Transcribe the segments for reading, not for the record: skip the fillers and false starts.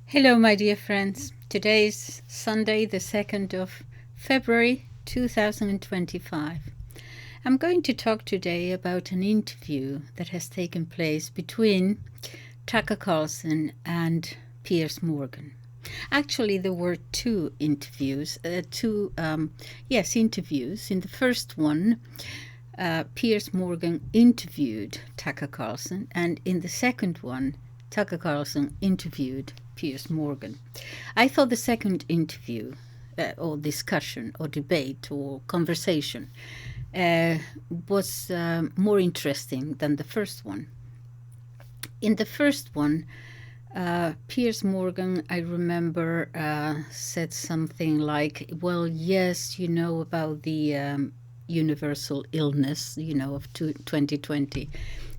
Hello, my dear friends. Today is Sunday, the 2nd of February 2025. I'm going to talk today about an interview that has taken place between TuckerCarlson and PiersMorgan. Actually, there were two interviews. Interviews. In the first one, PiersMorgan interviewed TuckerCarlson, and in the second one, TuckerCarlson interviewed PiersMorgan. I thought the second interview, or discussion, or debate, or conversation was more interesting than the first one. In the first one, PiersMorgan, I remember, said something like, well, yes, you know about the universal illness, of 2020.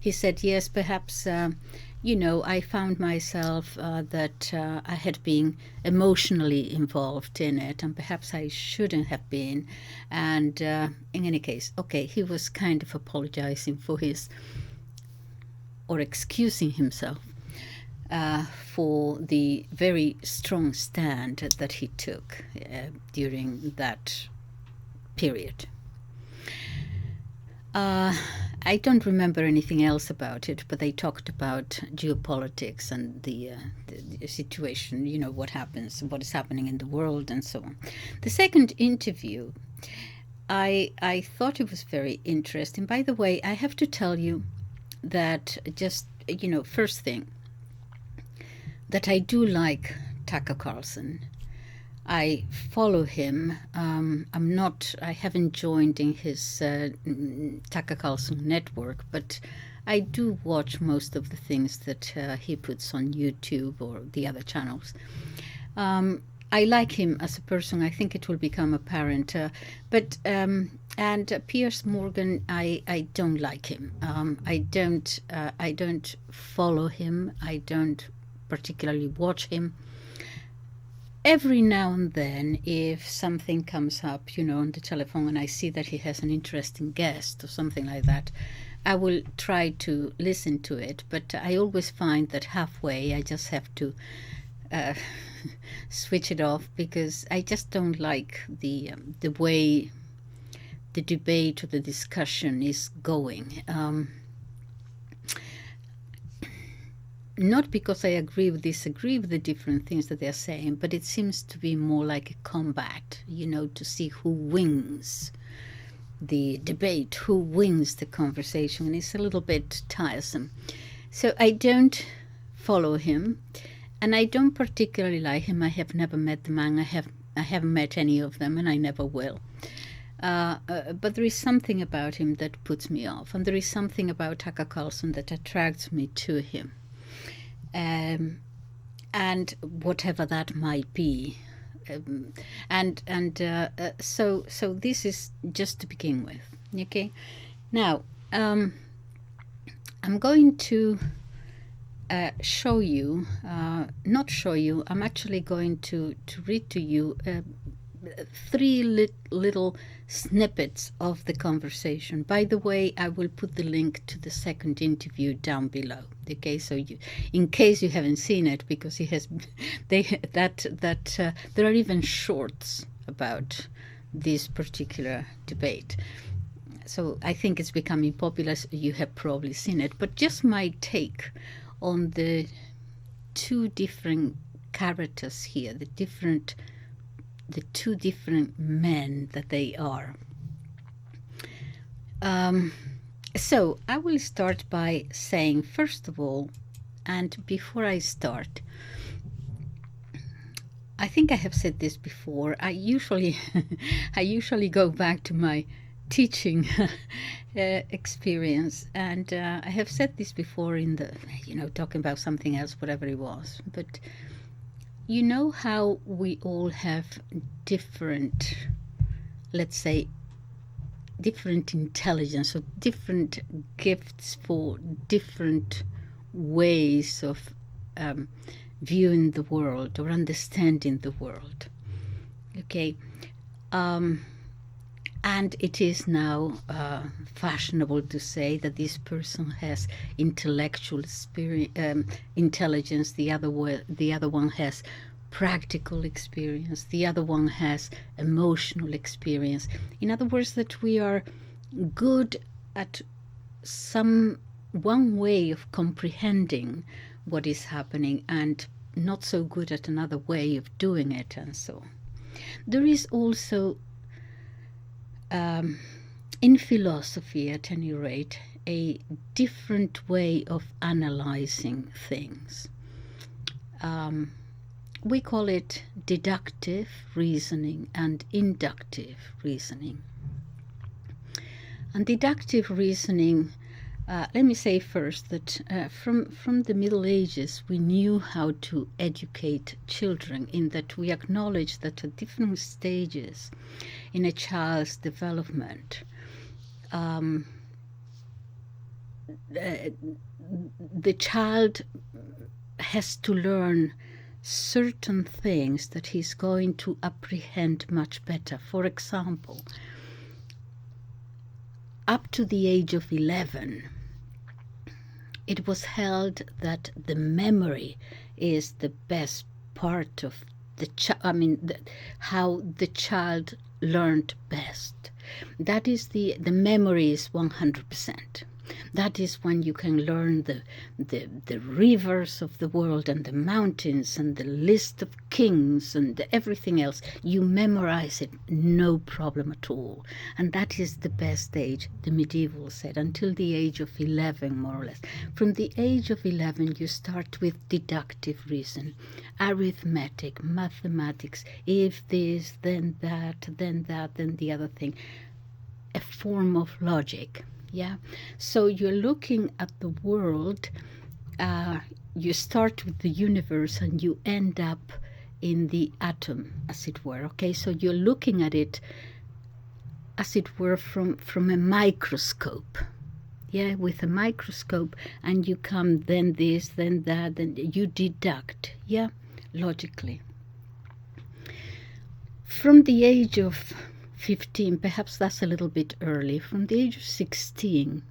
He said, yes, perhaps, I found myself that I had been emotionally involved in it, and perhaps I shouldn't have been. And in any case, okay, he was kind of apologizing for or excusing himself for the very strong stand that he took during that period. I don't remember anything else about it, but they talked about geopolitics and the situation, what is happening in the world and so on. The second interview, I thought it was very interesting. By the way, I have to tell you that first thing, that I do like TuckerCarlson. I follow him. I haven't joined in his TuckerCarlson network, but I do watch most of the things that he puts on YouTube or the other channels. I like him as a person. I think it will become apparent. And PiersMorgan, I don't like him. I don't follow him. I don't particularly watch him. Every now and then, if something comes up, on the telephone, and I see that he has an interesting guest or something like that, I will try to listen to it. But I always find that halfway I just have to switch it off, because I just don't like the way the debate or the discussion is going. Not because I agree or disagree with the different things that they're saying, but it seems to be more like a combat, to see who wins the debate, who wins the conversation, and it's a little bit tiresome. So I don't follow him, and I don't particularly like him. I have never met the man. I haven't met any of them, and I never will. But there is something about him that puts me off, and there is something about TuckerCarlson that attracts me to him. And whatever that might be, so this is just to begin with. Okay, now I'm going to show you, not show you. I'm actually going to read to you three little snippets of the conversation. By the way, I will put the link to the second interview down below. Okay, so in case you haven't seen it, because there are even shorts about this particular debate. So I think it's becoming popular. So you have probably seen it, but just my take on the two different characters here, the two different men that they are. So I will start by saying, first of all, and before I start, I think I have said this before. I usually go back to my teaching experience, and I have said this before in the, talking about something else, whatever it was, but you know how we all have different, let's say, different intelligence or different gifts for different ways of viewing the world or understanding the world. Okay. And it is now fashionable to say that this person has intellectual intelligence, the other one has practical experience, the other one has emotional experience. In other words, that we are good at one way of comprehending what is happening and not so good at another way of doing it, and so on. There is also in philosophy, at any rate, a different way of analyzing things. We call it deductive reasoning and inductive reasoning. And deductive reasoning, let me say first that from the Middle Ages we knew how to educate children, in that we acknowledge that at different stages in a child's development, the child has to learn certain things that he's going to apprehend much better. For example, up to the age of 11, it was held that the memory is the best part of the how the child learned best. That is the memory is 100%. That is when you can learn the rivers of the world and the mountains and the list of kings and everything else. You memorize it, no problem at all. And that is the best age, the medieval said, until the age of 11, more or less. From the age of 11, you start with deductive reason, arithmetic, mathematics, if this, then that, then the other thing, a form of logic. Yeah, so you're looking at the world, you start with the universe and you end up in the atom, as it were. Okay, so you're looking at it, as it were, from a microscope. Yeah, with a microscope, and you come then this, then that, then you deduct, yeah, logically. From the age of 15, perhaps that's a little bit early, from the age of 16,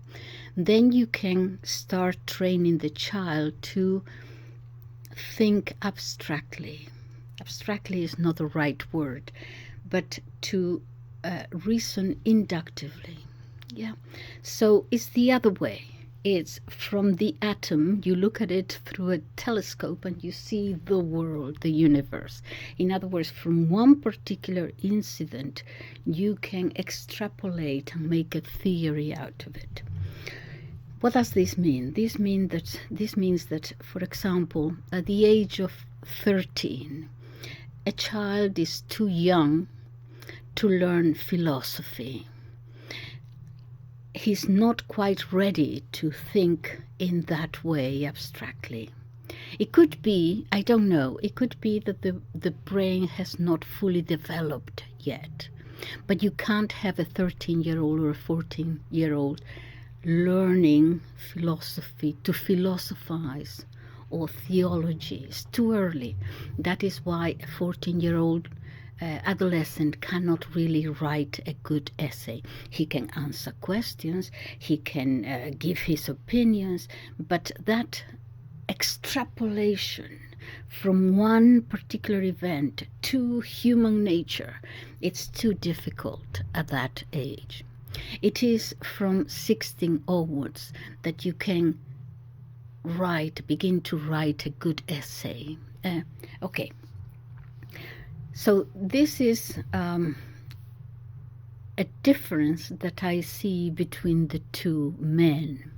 then you can start training the child to think abstractly. Abstractly is not the right word, but to reason inductively. Yeah, so it's the other way. It's from the atom, you look at it through a telescope and you see the world, the universe. In other words, from one particular incident, you can extrapolate and make a theory out of it. What does this mean? This means that, for example, at the age of 13, a child is too young to learn philosophy. He's not quite ready to think in that way abstractly. It could be, I don't know, it could be that the brain has not fully developed yet. But you can't have a 13-year-old or a 14-year-old learning philosophy, to philosophize, or theology. It's too early. That is why a 14-year-old adolescent cannot really write a good essay. He can answer questions, he can give his opinions, but that extrapolation from one particular event to human nature, it's too difficult at that age. It is from 16 onwards that you can begin to write a good essay. Okay. So this is a difference that I see between the two men.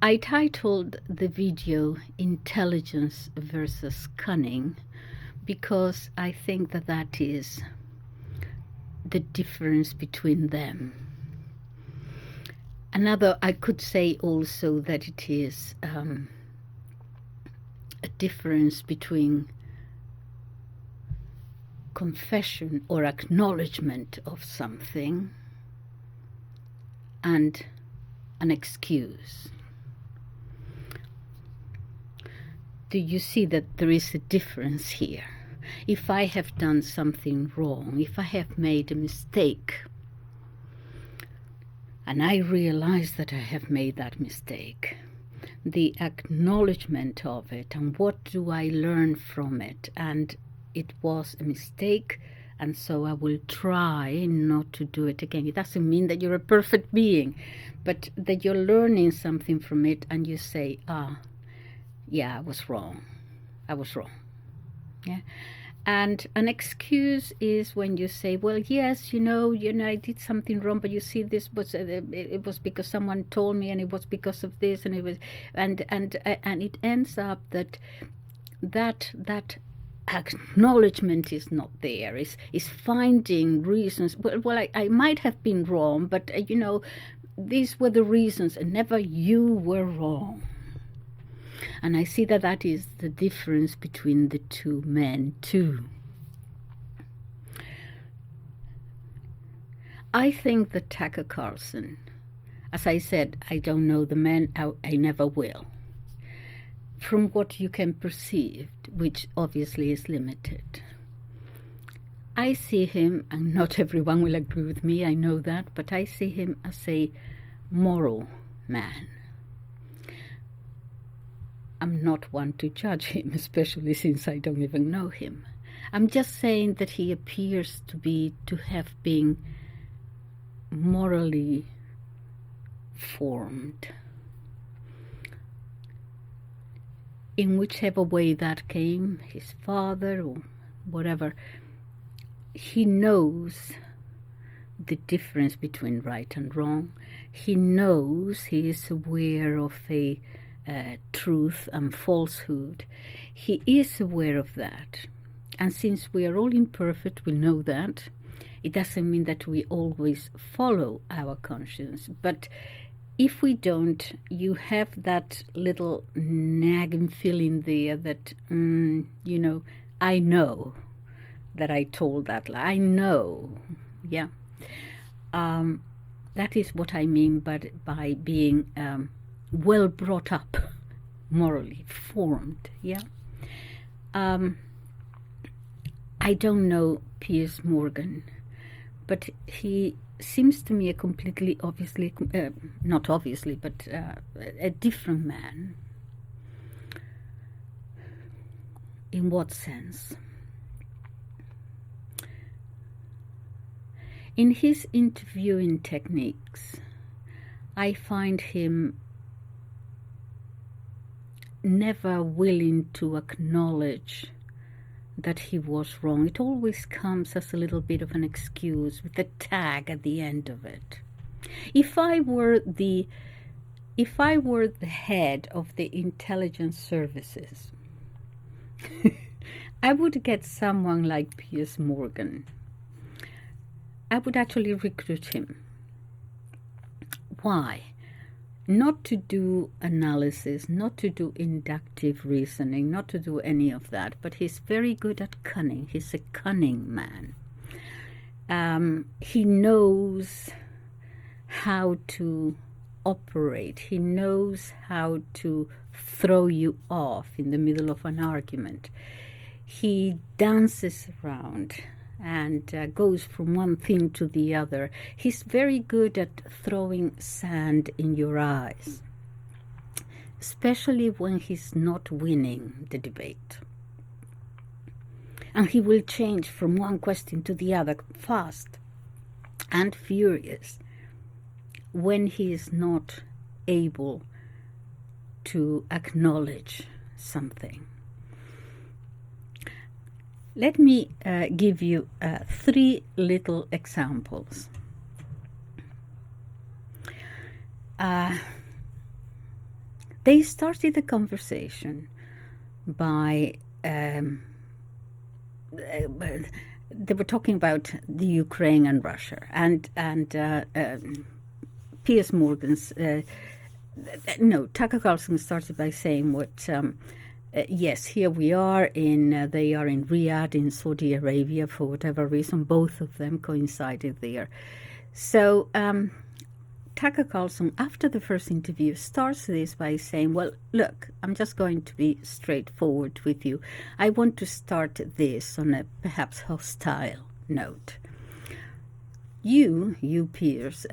I titled the video Intelligence versus Cunning because I think that is the difference between them. I could say also that it is a difference between confession or acknowledgement of something and an excuse. Do you see that there is a difference here? if I have done something wrong, if I have made a mistake, and I realize that I have made that mistake, the acknowledgement of it, and what do I learn from it, and it was a mistake, and so I will try not to do it again. It doesn't mean that you're a perfect being, but that you're learning something from it, and you say, yeah, I was wrong. Yeah. And an excuse is when you say, well, yes, I did something wrong, but you see, this was it was because someone told me, and it was because of this, and it was, and it ends up that acknowledgement is not there. Is finding reasons. Well, I might have been wrong, but these were the reasons, and never you were wrong. And I see that is the difference between the two men, too. I think that TuckerCarlson, as I said, I don't know the man, I never will. From what you can perceive, which obviously is limited, I see him, and not everyone will agree with me, I know that, but I see him as a moral man. I'm not one to judge him, especially since I don't even know him. I'm just saying that he appears to have been morally formed. In whichever way that came, his father or whatever, he knows the difference between right and wrong. He knows, he is aware of a truth and falsehood. He is aware of that. And since we are all imperfect, we know that. It doesn't mean that we always follow our conscience. But if we don't, you have that little nagging feeling there that, I know that I told that lie. I know. Yeah. That is what I mean by being well brought up, morally formed. Yeah. I don't know PiersMorgan, but he seems to me a completely, not obviously, but a different man. In what sense? In his interviewing techniques, I find him never willing to acknowledge that he was wrong. It always comes as a little bit of an excuse with a tag at the end of it. If I were the head of the intelligence services, I would get someone like PiersMorgan. I would actually recruit him. Why? Not to do analysis, not to do inductive reasoning, not to do any of that, but he's very good at cunning. He's a cunning man. He knows how to operate. He knows how to throw you off in the middle of an argument. He dances around and goes from one thing to the other. He's very good at throwing sand in your eyes, especially when he's not winning the debate. And he will change from one question to the other fast and furious when he is not able to acknowledge something. Let me give you 3 little examples. They started the conversation by they were talking about the Ukraine and Russia, and PiersMorgan's TuckerCarlson started by saying what. Yes, here we are they are in Riyadh in Saudi Arabia for whatever reason. Both of them coincided there. So TuckerCarlson, after the first interview, starts this by saying, well, look, I'm just going to be straightforward with you. I want to start this on a perhaps hostile note. You, Piers,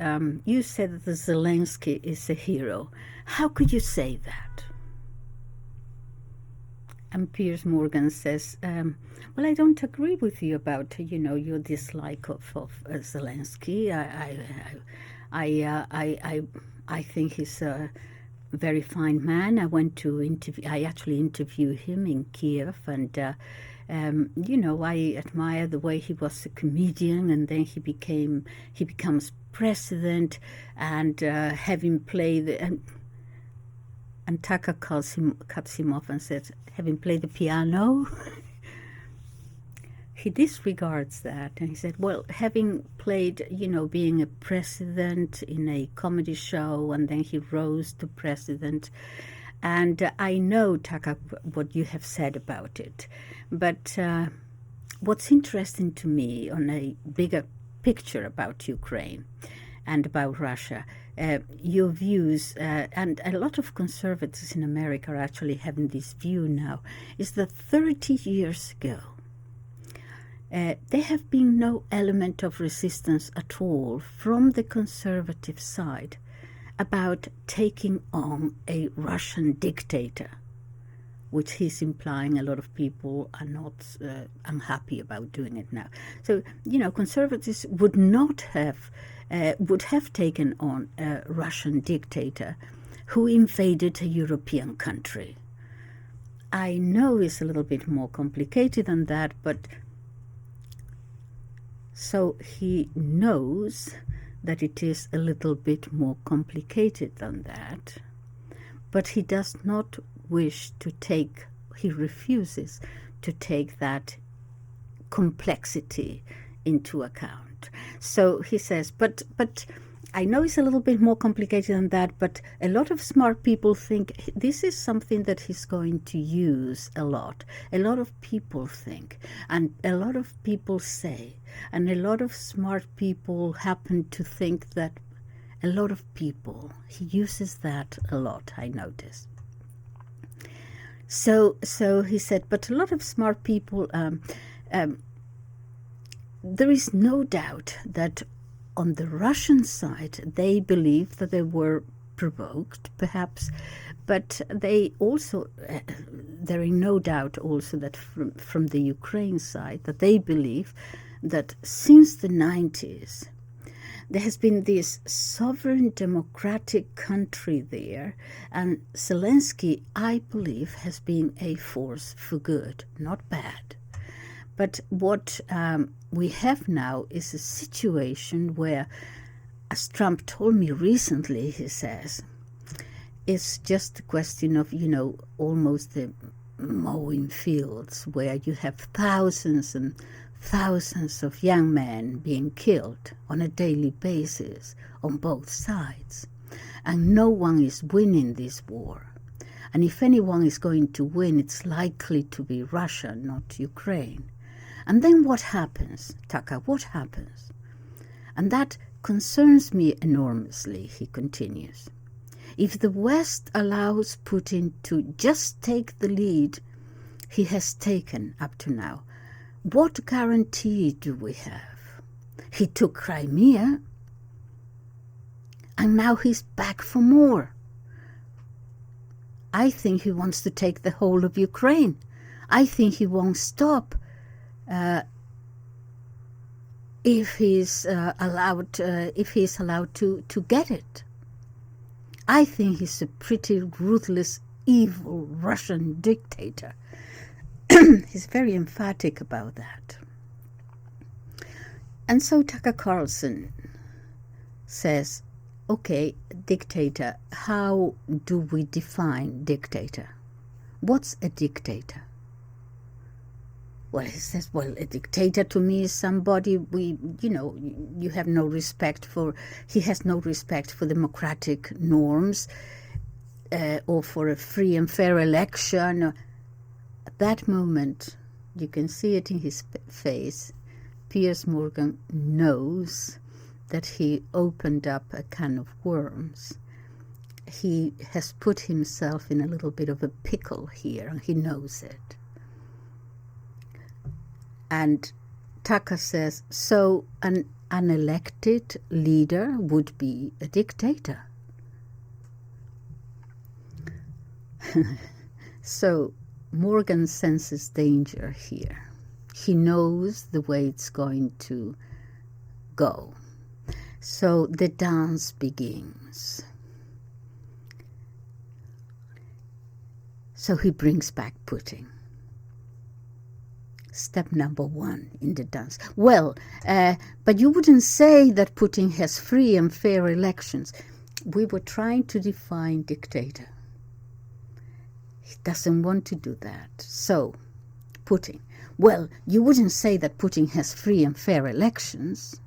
you said that Zelensky is a hero. How could you say that? And PiersMorgan says, well, I don't agree with you about, your dislike of Zelensky. I think he's a very fine man. I actually interviewed him in Kiev, and I admire the way he was a comedian, and then he becomes president, and having played and Tucker cuts him off and says, having played the piano. He disregards that, and he said, well, having played, being a president in a comedy show, and then he rose to president. And I know, Tucker, what you have said about it. But what's interesting to me on a bigger picture about Ukraine and about Russia, your views, and a lot of conservatives in America are actually having this view now, is that 30 years ago, there have been no element of resistance at all from the conservative side about taking on a Russian dictator, which he's implying a lot of people are not unhappy about doing it now. So, conservatives would have taken on a Russian dictator who invaded a European country. I know it's a little bit more complicated than that, but so he knows that it is a little bit more complicated than that, but he does not wish to he refuses to take that complexity into account. So he says, but I know it's a little bit more complicated than that, but a lot of smart people think this is something that he's going to use a lot. A lot of people think, and a lot of people say, and a lot of smart people happen to think that a lot of people, he uses that a lot, I notice. So he said, but a lot of smart people, there is no doubt that on the Russian side, they believe that they were provoked, perhaps, but they also, there is no doubt also that from the Ukraine side, that they believe that since the 90s, there has been this sovereign democratic country there, and Zelensky, I believe, has been a force for good, not bad. But what we have now is a situation where, as Trump told me recently, he says, it's just a question of, almost the mowing fields where you have thousands and thousands of young men being killed on a daily basis on both sides. And no one is winning this war. And if anyone is going to win, it's likely to be Russia, not Ukraine. And then what happens, Tucker? What happens? And that concerns me enormously, he continues. If the West allows Putin to just take the lead he has taken up to now, what guarantee do we have? He took Crimea, and now he's back for more. I think he wants to take the whole of Ukraine. I think he won't stop if he's allowed to get it. I think he's a pretty ruthless, evil Russian dictator. He's very emphatic about that. And so TuckerCarlson says, okay, dictator, how do we define dictator? What's a dictator? Well, he says, a dictator to me is somebody you have no respect for. He has no respect for democratic norms or for a free and fair election. At that moment, you can see it in his face, PiersMorgan knows that he opened up a can of worms. He has put himself in a little bit of a pickle here, and he knows it. And Tucker says, so an unelected leader would be a dictator. So Morgan senses danger here. He knows the way it's going to go. So the dance begins. So he brings back pudding. Step number 1 in the dance. Well, but you wouldn't say that Putin has free and fair elections. We were trying to define dictator. He doesn't want to do that. So, Putin. Well, you wouldn't say that Putin has free and fair elections.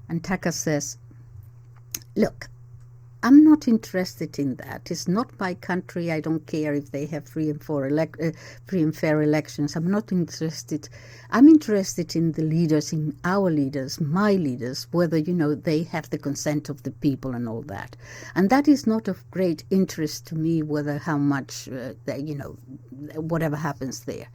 And Tucker says, look, I'm not interested in that. It's not my country. I don't care if they have free and fair elections. I'm not interested. I'm interested in the leaders, in our leaders, my leaders, whether, they have the consent of the people and all that. And that is not of great interest to me, whether how much, whatever happens there.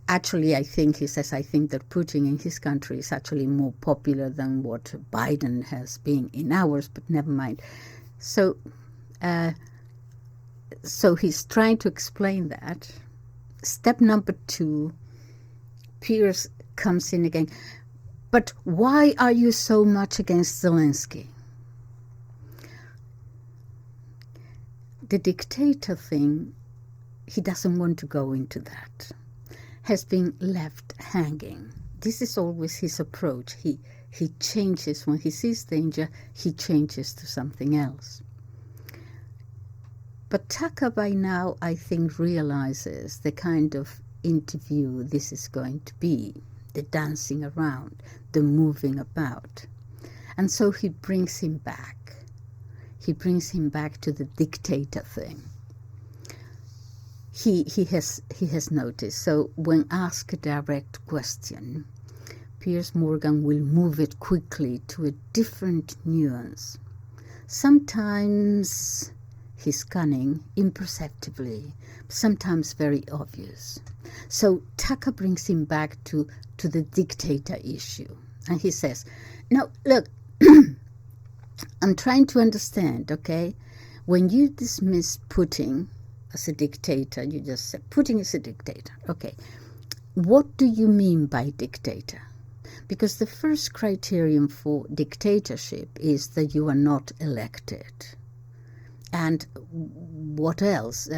Actually, he says, I think that Putin in his country is actually more popular than what Biden has been in ours, but never mind. So he's trying to explain that. Step number 2, Piers comes in again. But why are you so much against Zelensky? The dictator thing, he doesn't want to go into that. Has been left hanging. This is always his approach. He changes when he sees danger, he changes to something else. But Tucker by now, I think, realizes the kind of interview this is going to be, the dancing around, the moving about. And so he brings him back. He brings him back to the dictator thing. He has noticed. So when asked a direct question, PiersMorgan will move it quickly to a different nuance. Sometimes he's cunning, imperceptibly, sometimes very obvious. So Tucker brings him back to the dictator issue. And he says, no, look, I'm trying to understand, okay? When you dismiss Putin as a dictator, you just said Putin is a dictator. Okay, what do you mean by dictator? Because the first criterion for dictatorship is that you are not elected. And what else?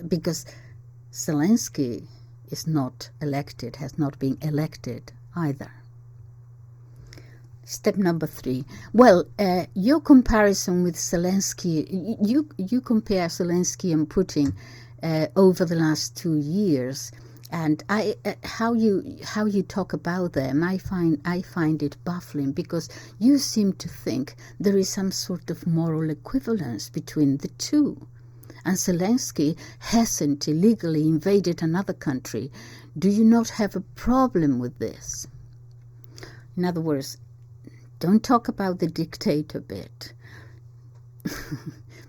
Because Zelensky is not elected, has not been elected either. Step number 3. Well, your comparison with Zelensky, you compare Zelensky and Putin over the last 2 years, and how you talk about them, I find it baffling, because you seem to think there is some sort of moral equivalence between the two. And Zelensky hasn't illegally invaded another country. Do you not have a problem with this? In other words, don't talk about the dictator bit.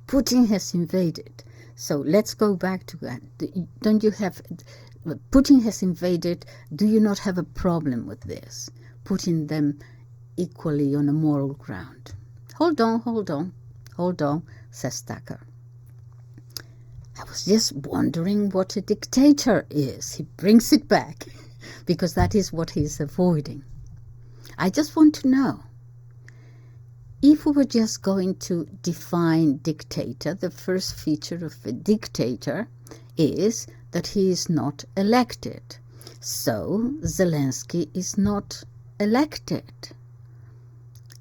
Putin has invaded. So let's go back to that. Putin has invaded. Do you not have a problem with this? Putting them equally on a moral ground. Hold on, says Tucker. I was just wondering what a dictator is. He brings it back because that is what he's avoiding. I just want to know. If we were just going to define dictator, the first feature of a dictator is that he is not elected. So Zelensky is not elected.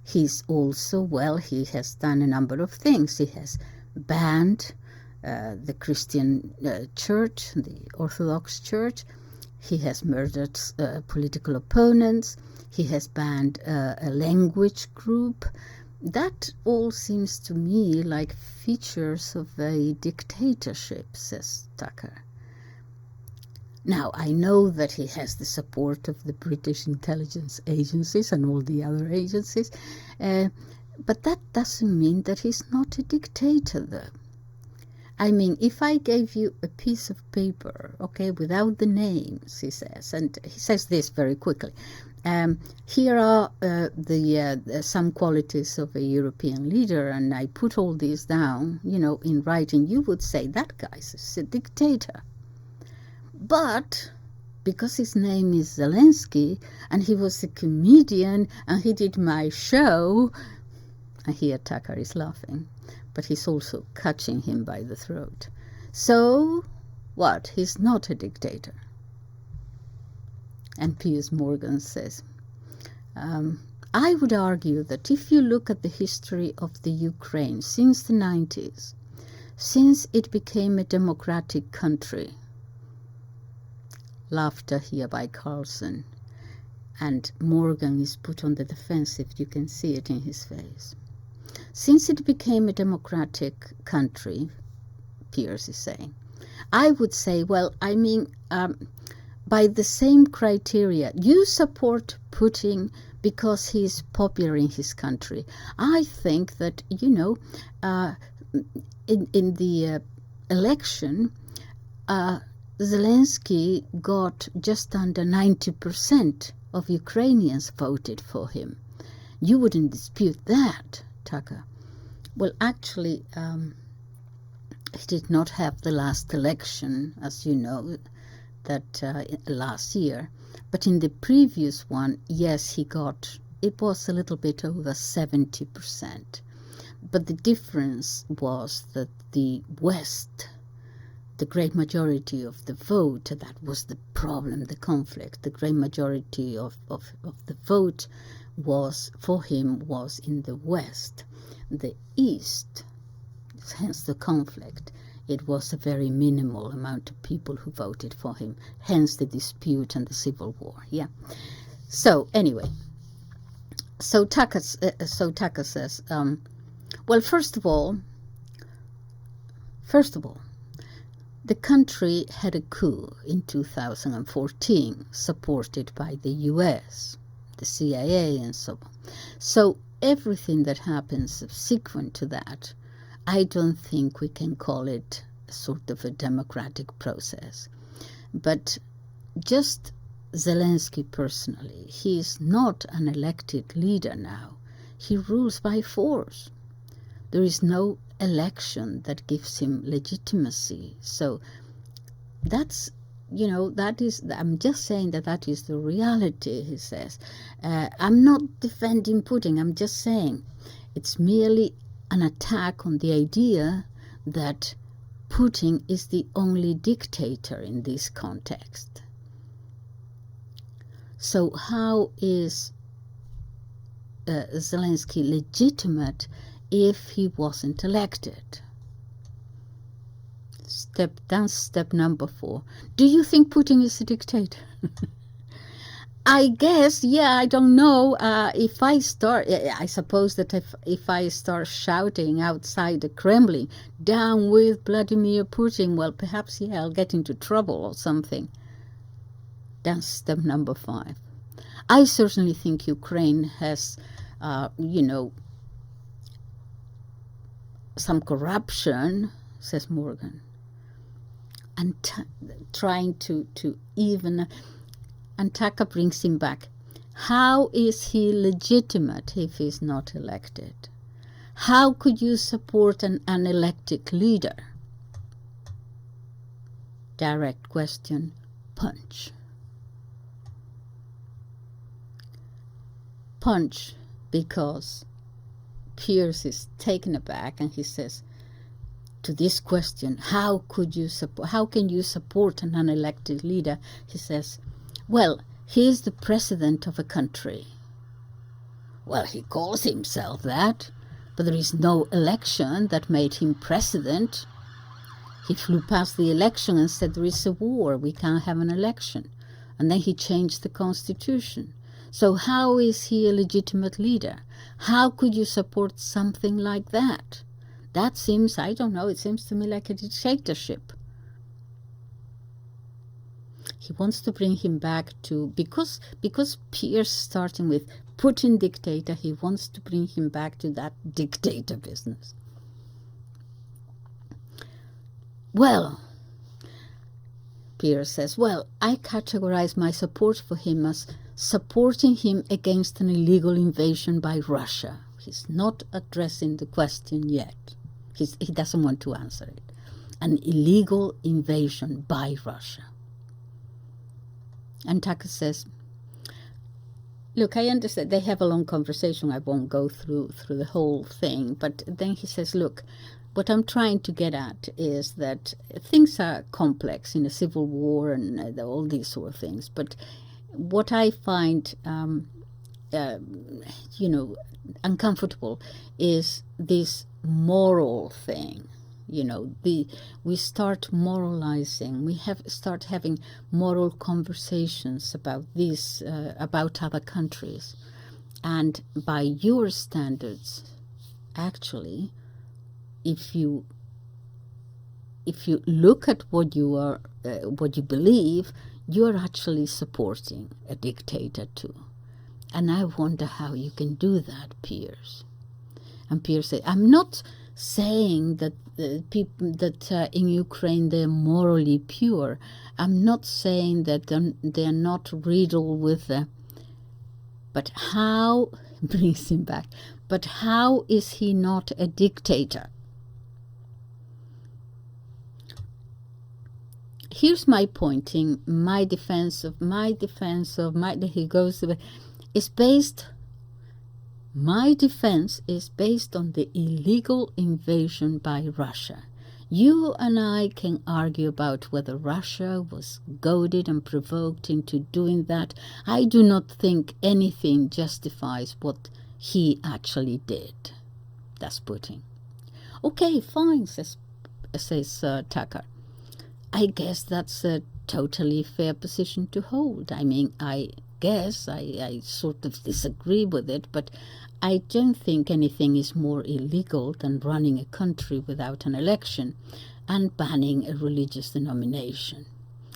He's also, he has done a number of things. He has banned the Christian church, the Orthodox Church. He has murdered political opponents. He has banned a language group. That all seems to me like features of a dictatorship, says Tucker. Now, I know that he has the support of the British intelligence agencies and all the other agencies, but that doesn't mean that he's not a dictator, though. I mean, if I gave you a piece of paper, okay, without the names, he says, and he says this very quickly. Here are some qualities of a European leader, and I put all these down, in writing. You would say that guy's a dictator. But because his name is Zelensky, and he was a comedian, and he did my show, and here Tucker is laughing, but he's also catching him by the throat. So, what? He's not a dictator. And PiersMorgan says, I would argue that if you look at the history of the Ukraine since the 90s, since it became a democratic country, laughter here by Carlson, and Morgan is put on the defensive, you can see it in his face. Since it became a democratic country, Piers is saying, I would say, well, I mean, by the same criteria, you support Putin because he's popular in his country. I think that, in the election, Zelensky got just under 90% of Ukrainians voted for him. You wouldn't dispute that, Tucker. Well, actually, he did not have the last election, as you know, that last year. But in the previous one, yes, it was a little bit over 70%. But the difference was that the West, the great majority of the vote, that was the problem, the conflict. The great majority of the vote was for him was in the West. The East, hence the conflict, it was a very minimal amount of people who voted for him, hence the dispute and the civil war. Yeah. So anyway, so Tucker says, well, first of all, the country had a coup in 2014, supported by the US, the CIA, and so on. So everything that happens subsequent to that, I don't think we can call it sort of a democratic process. But just Zelensky personally, he is not an elected leader now. He rules by force. There is no election that gives him legitimacy. So that's, I'm just saying that is the reality, he says. I'm not defending Putin. I'm just saying it's merely an attack on the idea that Putin is the only dictator in this context. So how is Zelensky legitimate if he wasn't elected? Step number 4. Do you think Putin is a dictator? I guess, I don't know. If I start, I suppose that if I start shouting outside the Kremlin, down with Vladimir Putin, well, perhaps, I'll get into trouble or something. That's step number 5. I certainly think Ukraine has, some corruption, says Morgan, and trying to even... And Tucker brings him back. How is he legitimate if he's not elected? How could you support an unelected leader? Direct question. Punch. Punch, because Piers is taken aback and he says, to this question, how can you support an unelected leader? He says, well, he is the president of a country. Well, he calls himself that, but there is no election that made him president. He flew past the election and said there is a war, we can't have an election. And then he changed the constitution. So how is he a legitimate leader? How could you support something like that? That seems, I don't know, it seems to me like a dictatorship. He wants to bring him back to, because Piers starting with Putin dictator, he wants to bring him back to that dictator business. Well, Piers says, well, I categorize my support for him as supporting him against an illegal invasion by Russia. He's not addressing the question yet. He doesn't want to answer it. An illegal invasion by Russia. And Tucker says, look, I understand they have a long conversation. I won't go through the whole thing. But then he says, look, what I'm trying to get at is that things are complex in a civil war and all these sort of things. But what I find, uncomfortable is this moral thing. We start moralizing. We start having moral conversations about this, about other countries, and by your standards, actually, if you look at what you believe, you are actually supporting a dictator too. And I wonder how you can do that, Piers. And Piers said, I'm not saying that people that in Ukraine they're morally pure. I'm not saying that they're not riddled with but how brings him back. But how is he not a dictator? Here's my pointing. My defense of he goes is based. My defense is based on the illegal invasion by Russia. You and I can argue about whether Russia was goaded and provoked into doing that. I do not think anything justifies what he actually did. That's Putin. Okay, fine, says Tucker. I guess that's a totally fair position to hold. I mean, I guess I sort of disagree with it, but I don't think anything is more illegal than running a country without an election and banning a religious denomination.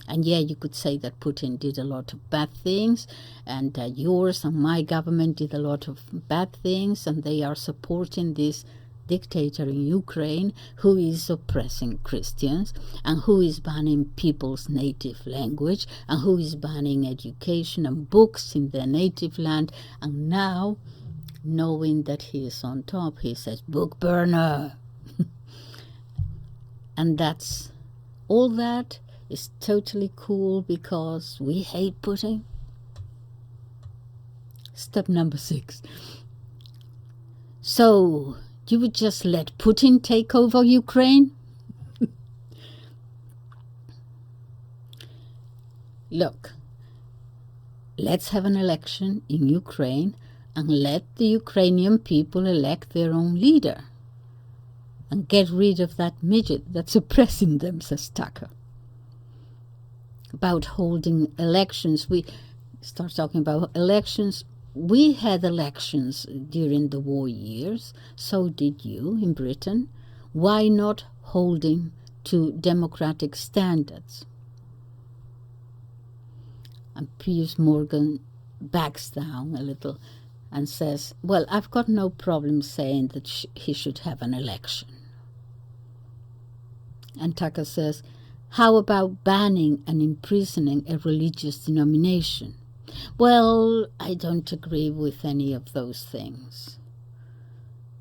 And yeah, you could say that Putin did a lot of bad things, and yours and my government did a lot of bad things, and they are supporting this dictator in Ukraine who is oppressing Christians and who is banning people's native language and who is banning education and books in their native land. And now, knowing that he is on top, he says, book burner. And that's all. That is totally cool because we hate Putin. Step number 6. So you would just let Putin take over Ukraine? Look, let's have an election in Ukraine and let the Ukrainian people elect their own leader and get rid of that midget that's oppressing them, says Tucker. About holding elections, we start talking about elections. We had elections during the war years, so did you in Britain. Why not holding to democratic standards? And PiersMorgan backs down a little and says, well, I've got no problem saying that he should have an election. And Tucker says, how about banning and imprisoning a religious denomination? Well, I don't agree with any of those things.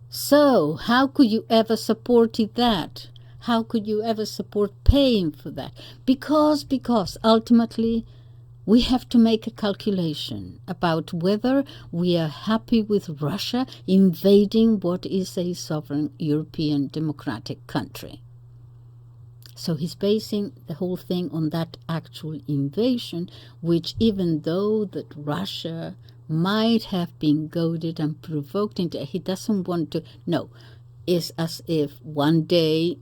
So, how could you ever support that? How could you ever support paying for that? Because ultimately we have to make a calculation about whether we are happy with Russia invading what is a sovereign European democratic country. So he's basing the whole thing on that actual invasion, which even though that Russia might have been goaded and provoked into, he doesn't want to, no, it's as if one day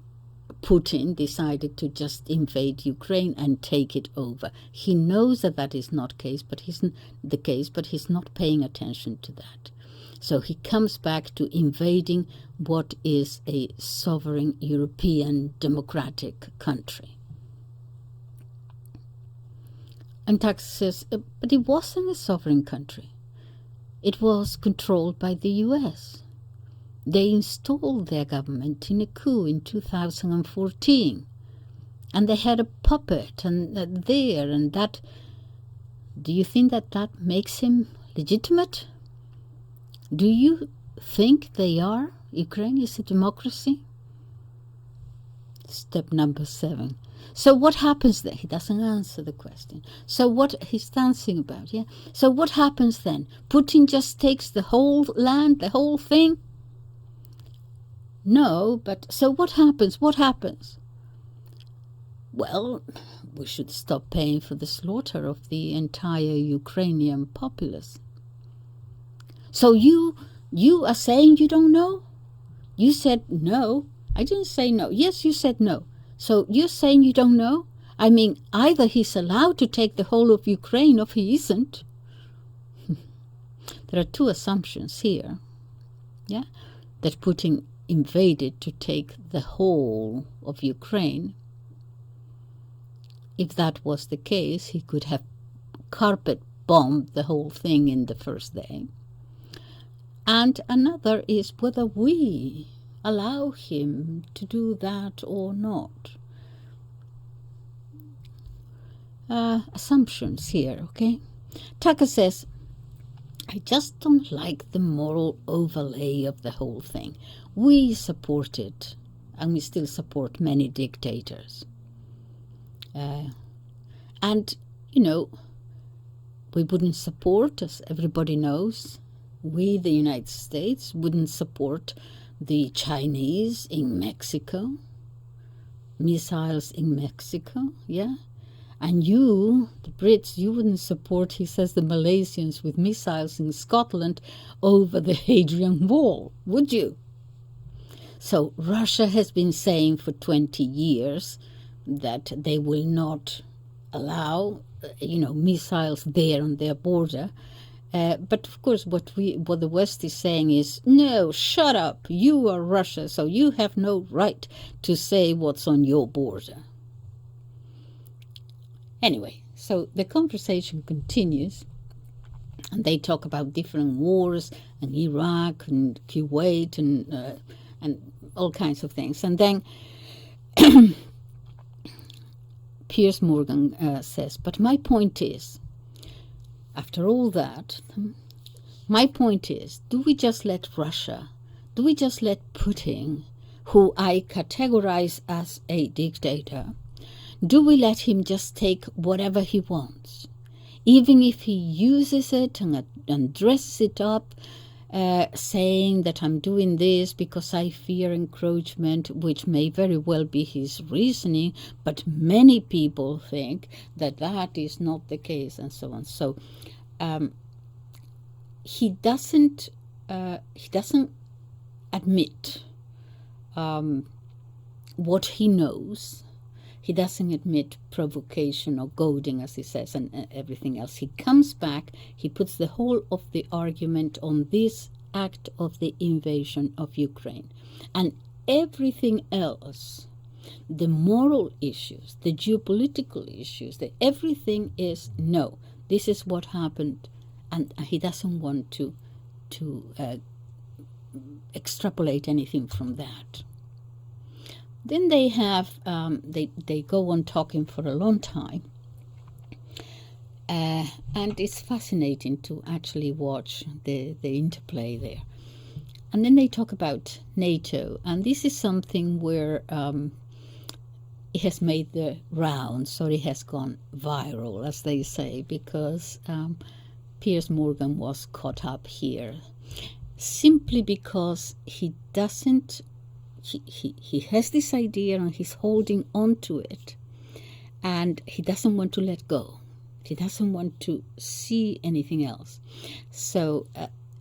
Putin decided to just invade Ukraine and take it over. He knows that that is not the case, but he's not paying attention to that. So he comes back to invading what is a sovereign European democratic country. And Tucker says, but it wasn't a sovereign country. It was controlled by the US. They installed their government in a coup in 2014. And they had a puppet and there and that. Do you think that makes him legitimate? Do you think they are? Ukraine is a democracy? Step number 7. So what happens then? He doesn't answer the question. So what he's dancing about, yeah? So what happens then? Putin just takes the whole land, the whole thing? No, but so what happens? What happens? Well, we should stop paying for the slaughter of the entire Ukrainian populace. So you are saying you don't know? You said no. I didn't say no. Yes, you said no. So you're saying you don't know? I mean, either he's allowed to take the whole of Ukraine or he isn't. There are 2 assumptions here. Yeah? That Putin invaded to take the whole of Ukraine. If that was the case, he could have carpet bombed the whole thing in the first day. And another is whether we allow him to do that or not. Assumptions here, okay? Tucker says, I just don't like the moral overlay of the whole thing. We support it, and we still support many dictators. And, you know, we wouldn't support, as everybody knows, we, the United States, wouldn't support the Chinese in Mexico, missiles in Mexico, yeah? And you, the Brits, you wouldn't support, he says, the Malaysians with missiles in Scotland over the Hadrian Wall, would you? So Russia has been saying for 20 years that they will not allow, missiles there on their border. But of course, what the West is saying is, no, shut up. You are Russia, so you have no right to say what's on your border. Anyway, so the conversation continues, and they talk about different wars, and Iraq, and Kuwait, and all kinds of things. And then PiersMorgan says, but my point is, after all that, my point is, do we just let Russia, do we just let Putin, who I categorize as a dictator, do we let him just take whatever he wants, even if he uses it and dresses it up, saying that I'm doing this because I fear encroachment, which may very well be his reasoning, but many people think that that is not the case, and so on. So he doesn't admit what he knows. He doesn't admit provocation or goading, as he says, and everything else. He comes back, he puts the whole of the argument on this act of the invasion of Ukraine. And everything else, the moral issues, the geopolitical issues, everything is no. This is what happened, and he doesn't want to extrapolate anything from that. Then they have they go on talking for a long time, and it's fascinating to actually watch the interplay there. And then they talk about NATO, and this is something where it has made the rounds, or it has gone viral, as they say, because PiersMorgan was caught up here, simply because he doesn't. He has this idea and he's holding on to it, and he doesn't want to let go. He doesn't want to see anything else. So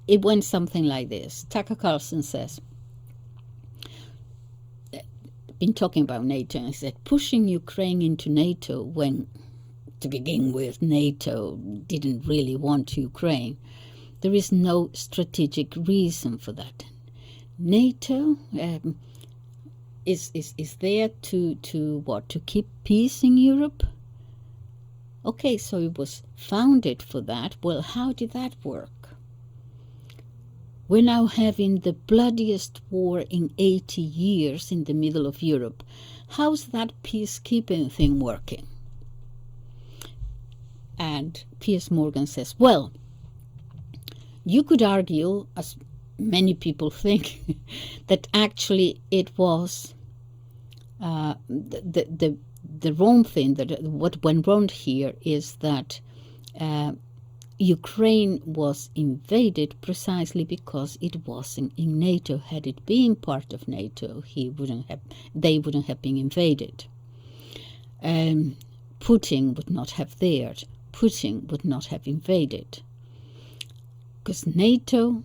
it went something like this. TuckerCarlson says, been talking about NATO, and he said, pushing Ukraine into NATO when, to begin with, NATO didn't really want Ukraine. There is no strategic reason for that. NATO is there to what? To keep peace in Europe? Okay, so it was founded for that. Well, how did that work? We're now having the bloodiest war in 80 years in the middle of Europe. How's that peacekeeping thing working? And PiersMorgan says, well, you could argue, as many people think, that actually it was the wrong thing, that what went wrong here is that Ukraine was invaded precisely because it wasn't in NATO. Had it been part of NATO, they wouldn't have been invaded. Putin would not have dared. Putin would not have invaded. Because NATO,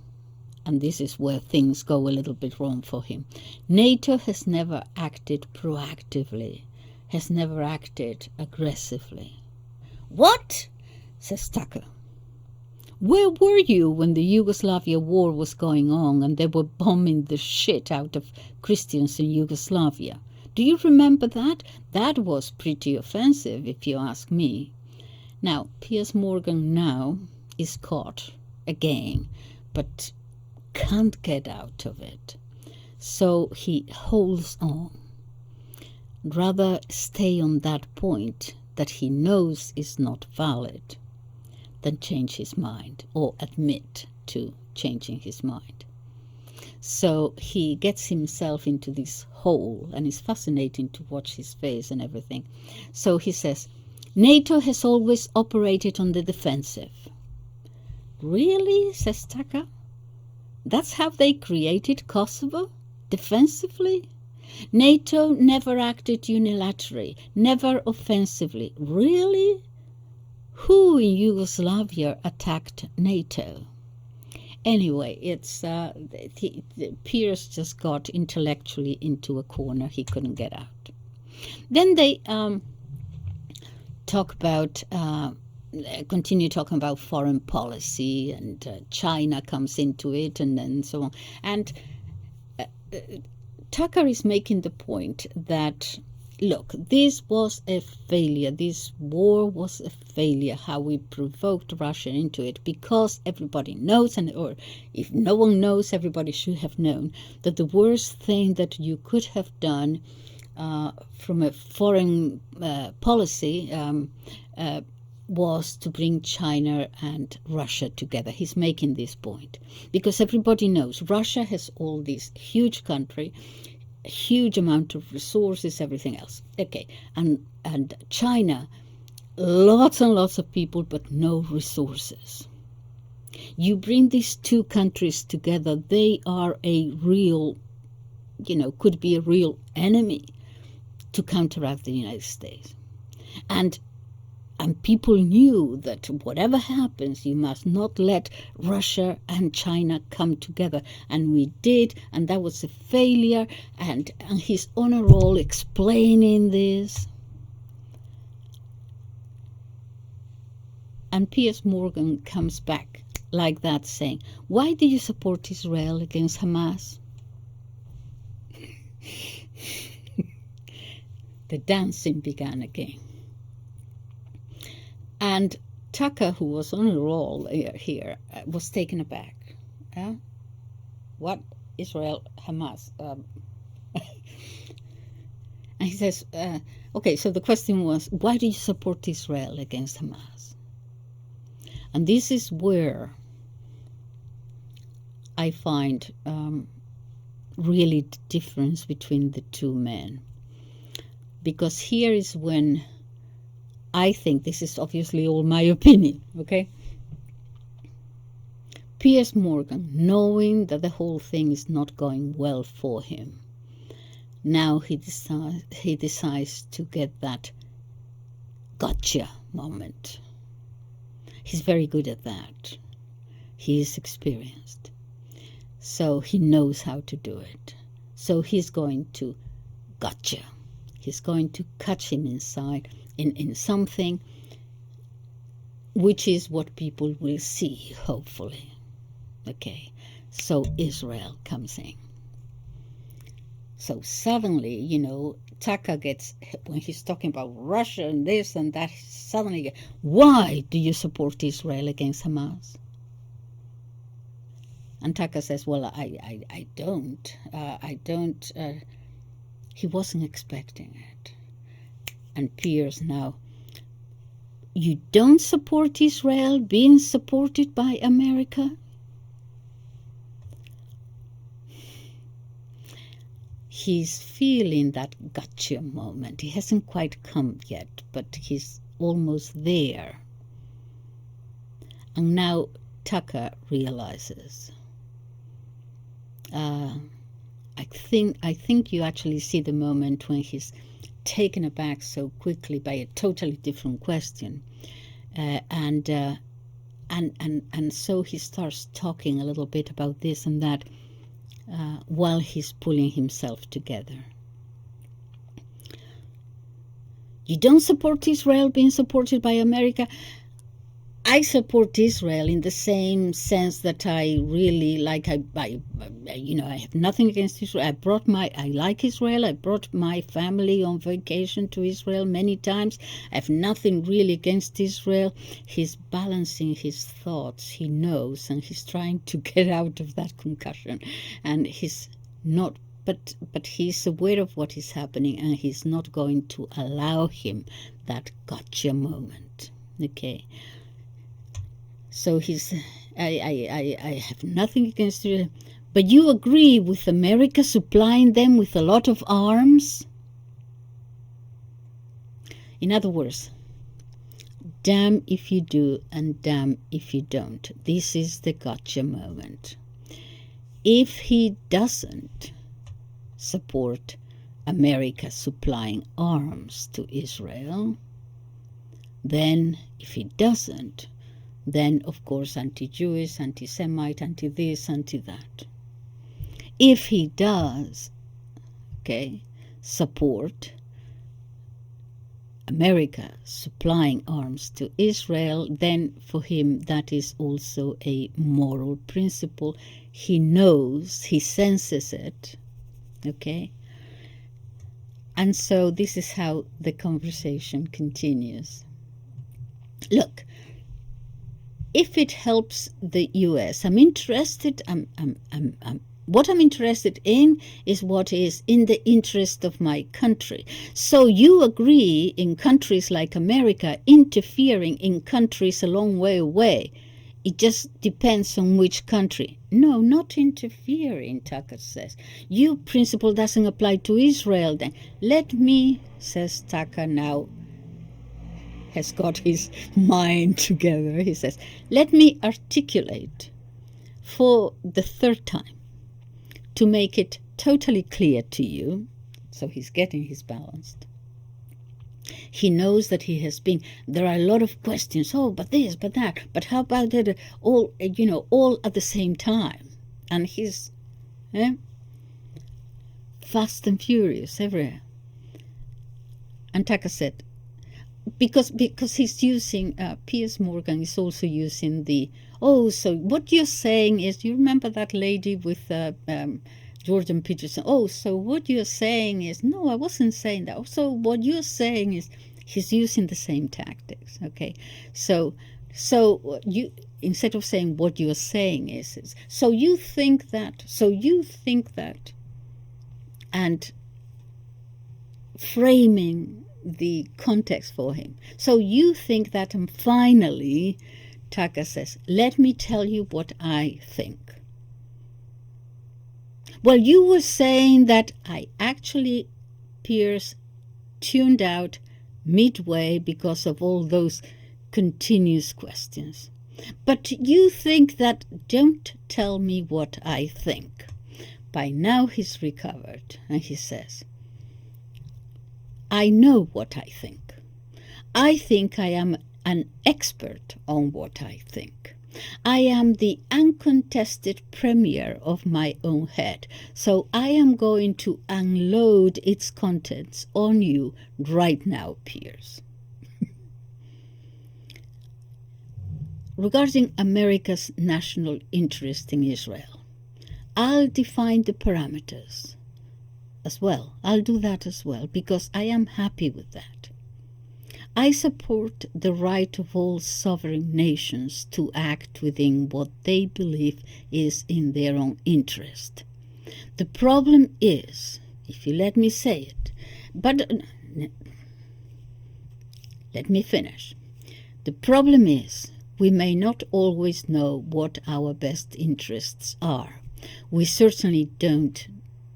and this is where things go a little bit wrong for him, NATO has never acted proactively, has never acted aggressively. What? Says Tucker. Where were you when the Yugoslavia war was going on and they were bombing the shit out of Christians in Yugoslavia? Do you remember that? That was pretty offensive, if you ask me. Now, PiersMorgan now is caught again, but can't get out of it. So he holds on. Rather stay on that point that he knows is not valid than change his mind or admit to changing his mind. So he gets himself into this hole, and it's fascinating to watch his face and everything. So he says, NATO has always operated on the defensive. Really? Says Tucker. That's how they created Kosovo? Defensively? NATO never acted unilaterally, never offensively. Really? Who in Yugoslavia attacked NATO? Anyway, it's Piers just got intellectually into a corner he couldn't get out. Then they continue talking about foreign policy, and China comes into it, and so on. And Tucker is making the point that, look, this was a failure. This war was a failure, how we provoked Russia into it, because everybody knows, or if no one knows, everybody should have known, that the worst thing that you could have done from a foreign policy was to bring China and Russia together. He's making this point because everybody knows Russia has all this huge country, huge amount of resources, everything else. Okay, and China, lots and lots of people, but no resources. You bring these two countries together, they are a real, could be a real enemy to counteract the United States. And people knew that whatever happens, you must not let Russia and China come together. And we did, and that was a failure. And he's on a roll explaining this. And PiersMorgan comes back like that saying, why do you support Israel against Hamas? The dancing began again. And Tucker, who was on a roll here, was taken aback. What? Israel, Hamas? And he says, okay, so the question was, why do you support Israel against Hamas? And this is where I find really the difference between the two men. Because here is when I think, this is obviously all my opinion, okay? PiersMorgan, knowing that the whole thing is not going well for him, now he decides to get that gotcha moment. He's very good at that. He is experienced. So he knows how to do it. So he's going to gotcha. He's going to catch him inside in something which is what people will see, hopefully. Okay, so Israel comes in. So suddenly, Tucker gets, when he's talking about Russia and this and that, suddenly, why do you support Israel against Hamas? And Tucker says, well, I don't. He wasn't expecting it. And Piers now, you don't support Israel being supported by America? He's feeling that gotcha moment. He hasn't quite come yet, but he's almost there. And now Tucker realizes. I think you actually see the moment when he's taken aback so quickly by a totally different question, and so he starts talking a little bit about this and that while he's pulling himself together. You don't support Israel being supported by America? I support Israel in the same sense that I really like. I have nothing against Israel. I like Israel. I brought my family on vacation to Israel many times. I have nothing really against Israel. He's balancing his thoughts. He knows, and he's trying to get out of that concussion. And he's not, but he's aware of what is happening, and he's not going to allow him that gotcha moment. Okay. So I have nothing against it, but you agree with America supplying them with a lot of arms? In other words, damn if you do and damn if you don't. This is the gotcha moment. If he doesn't support America supplying arms to Israel, then if he doesn't, then, of course, anti-Jewish, anti-Semite, anti-this, anti-that. If he does, support America supplying arms to Israel, then for him that is also a moral principle. He knows, he senses it, And so this is how the conversation continues. Look, if it helps the U.S., I'm interested. What I'm interested in is what is in the interest of my country. So you agree in countries like America interfering in countries a long way away. It just depends on which country. No, not interfering, Tucker says. Your principle doesn't apply to Israel then. Let me, says Tucker now, has got his mind together. He says, let me articulate for the third time to make it totally clear to you. So he's getting his balance. He knows that he has been, there are a lot of questions. Oh, but this, but that, but how about that? All at the same time. And he's fast and furious everywhere. And Tucker said, because he's using, PiersMorgan is also using so what you're saying is, you remember that lady with Jordan Peterson? Oh, so what you're saying is, no, I wasn't saying that. So what you're saying is, he's using the same tactics, So you, instead of saying what you're saying is so you think that, and framing the context for him. So you think that, and finally, Tucker says, let me tell you what I think. Well, you were saying that I actually, Piers, tuned out midway because of all those continuous questions. But you think that, don't tell me what I think. By now he's recovered, and he says, I know what I think. I think I am an expert on what I think. I am the uncontested premier of my own head, so I am going to unload its contents on you right now, Piers. Regarding America's national interest in Israel, I'll define the parameters as well. I'll do that as well, because I am happy with that. I support the right of all sovereign nations to act within what they believe is in their own interest. The problem is, if you let me say it, but let me finish. The problem is, we may not always know what our best interests are. We certainly don't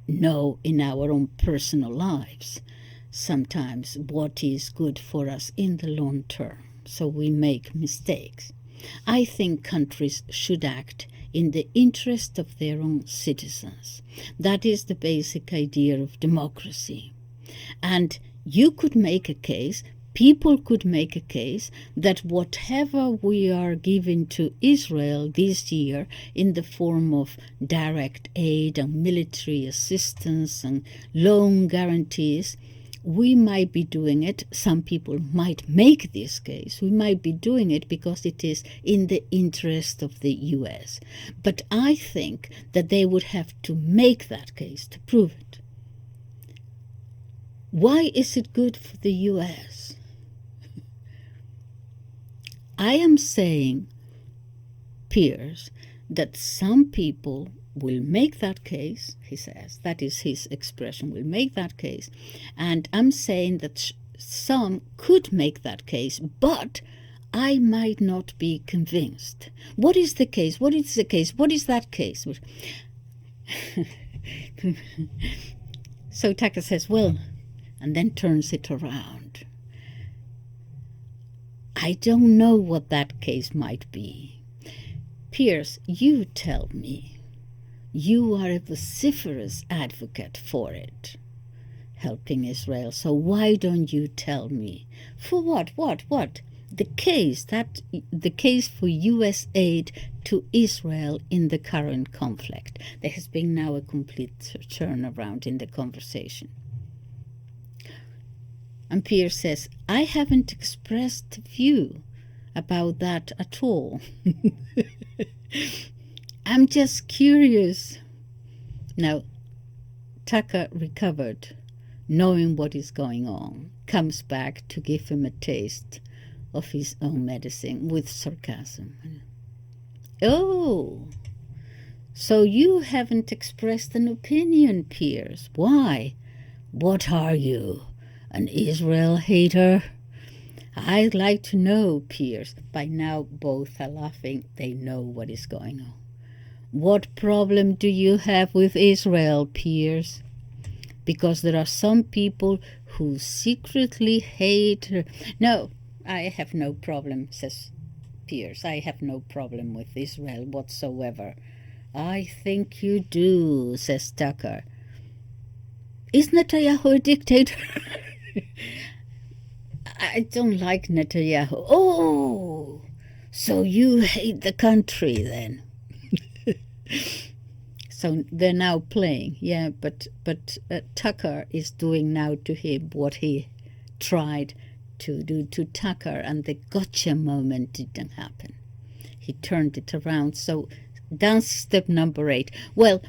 know in our own personal lives sometimes what is good for us in the long term, so we make mistakes. I think countries should act in the interest of their own citizens. That is the basic idea of democracy. And you could make a case, people could make a case, that whatever we are giving to Israel this year in the form of direct aid and military assistance and loan guarantees, we might be doing it, some people might make this case, we might be doing it because it is in the interest of the US. But I think that they would have to make that case to prove it. Why is it good for the US? I am saying, Piers, that some people will make that case, he says, that is his expression, will make that case, and I'm saying that some could make that case, but I might not be convinced. What is the case? What is the case? What is that case? So Tucker says, well, and then turns it around. I don't know what that case might be. Piers, you tell me. You are a vociferous advocate for it, helping Israel. So why don't you tell me? For what? The case for U.S. aid to Israel in the current conflict. There has been now a complete turnaround in the conversation. And Piers says, I haven't expressed view about that at all. I'm just curious. Now, Tucker recovered, knowing what is going on, comes back to give him a taste of his own medicine with sarcasm. Oh, so you haven't expressed an opinion, Piers. Why? What are you, an Israel hater? I'd like to know, Piers. By now, both are laughing. They know what is going on. What problem do you have with Israel, Piers? Because there are some people who secretly hate her. No, I have no problem, says Piers. I have no problem with Israel whatsoever. I think you do, says Tucker. Is Netanyahu a dictator? I don't like Netanyahu. Oh, so you hate the country then? So they're now playing, yeah, but Tucker is doing now to him what he tried to do to Tucker, and the gotcha moment didn't happen. He turned it around. So dance step number 8. Well,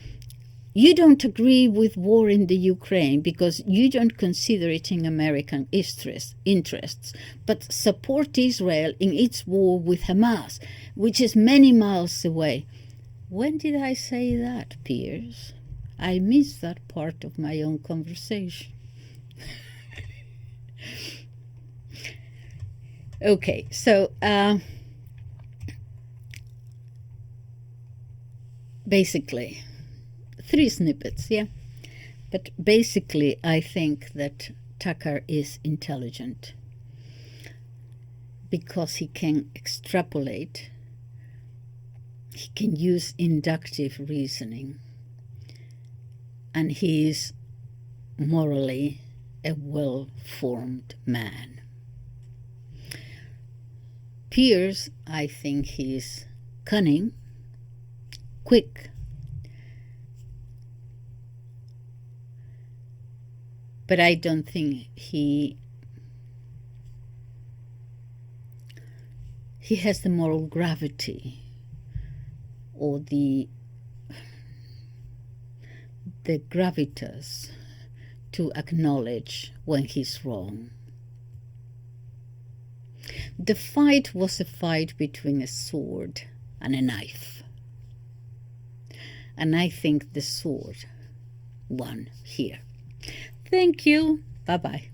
you don't agree with war in the Ukraine because you don't consider it in American interests, but support Israel in its war with Hamas, which is many miles away. When did I say that, Piers? I missed that part of my own conversation. Okay, so basically, 3 snippets, yeah? But basically, I think that Tucker is intelligent because he can extrapolate. He can use inductive reasoning, and he is morally a well-formed man. Piers, I think he's cunning, quick, but I don't think he has the moral gravity or the gravitas to acknowledge when he's wrong. The fight was a fight between a sword and a knife. And I think the sword won here. Thank you. Bye-bye.